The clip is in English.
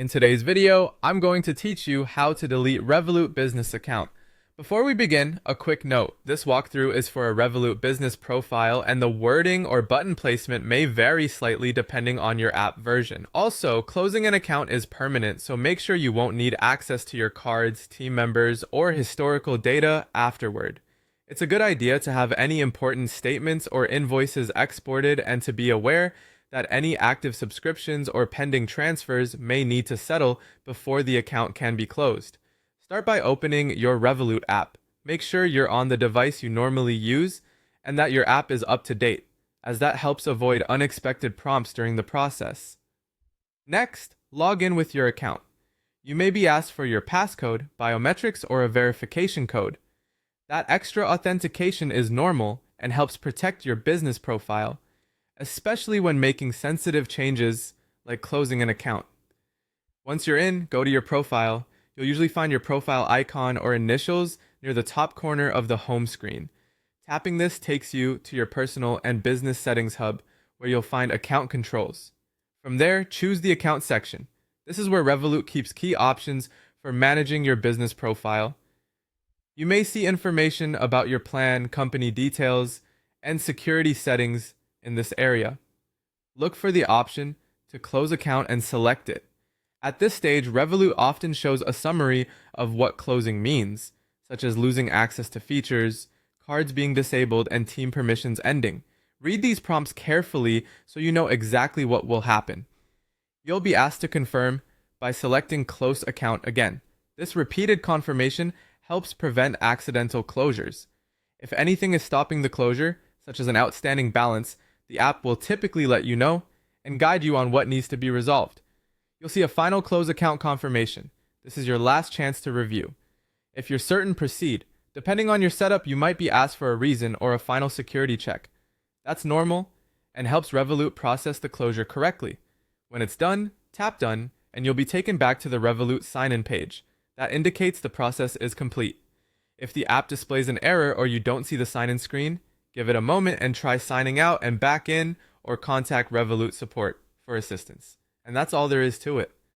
In today's video, I'm going to teach you how to delete Revolut Business Account. Before we begin, a quick note. This walkthrough is for a Revolut business profile and the wording or button placement may vary slightly depending on your app version. Also, closing an account is permanent, so make sure you won't need access to your cards, team members, or historical data afterward. It's a good idea to have any important statements or invoices exported and to be aware that any active subscriptions or pending transfers may need to settle before the account can be closed. Start by opening your Revolut app. Make sure you're on the device you normally use and that your app is up to date, as that helps avoid unexpected prompts during the process. Next, log in with your account. You may be asked for your passcode, biometrics, or a verification code. That extra authentication is normal and helps protect your business profile, especially when making sensitive changes like closing an account. Once you're in, go to your profile. You'll usually find your profile icon or initials near the top corner of the home screen. Tapping this takes you to your personal and business settings hub, where you'll find account controls. From there, choose the account section. This is where Revolut keeps key options for managing your business profile. You may see information about your plan, company details, and security settings in this area. Look for the option to close account and select it. At this stage, Revolut often shows a summary of what closing means, such as losing access to features, cards being disabled, and team permissions ending. Read these prompts carefully so you know exactly what will happen. You'll be asked to confirm by selecting Close Account again. This repeated confirmation helps prevent accidental closures. If anything is stopping the closure, such as an outstanding balance, the app will typically let you know and guide you on what needs to be resolved. You'll see a final close account confirmation. This is your last chance to review. If you're certain, proceed. Depending on your setup, you might be asked for a reason or a final security check. That's normal and helps Revolut process the closure correctly. When it's done, tap Done, and you'll be taken back to the Revolut sign-in page. That indicates the process is complete. If the app displays an error or you don't see the sign-in screen, give it a moment and try signing out and back in, or contact Revolut support for assistance. And that's all there is to it.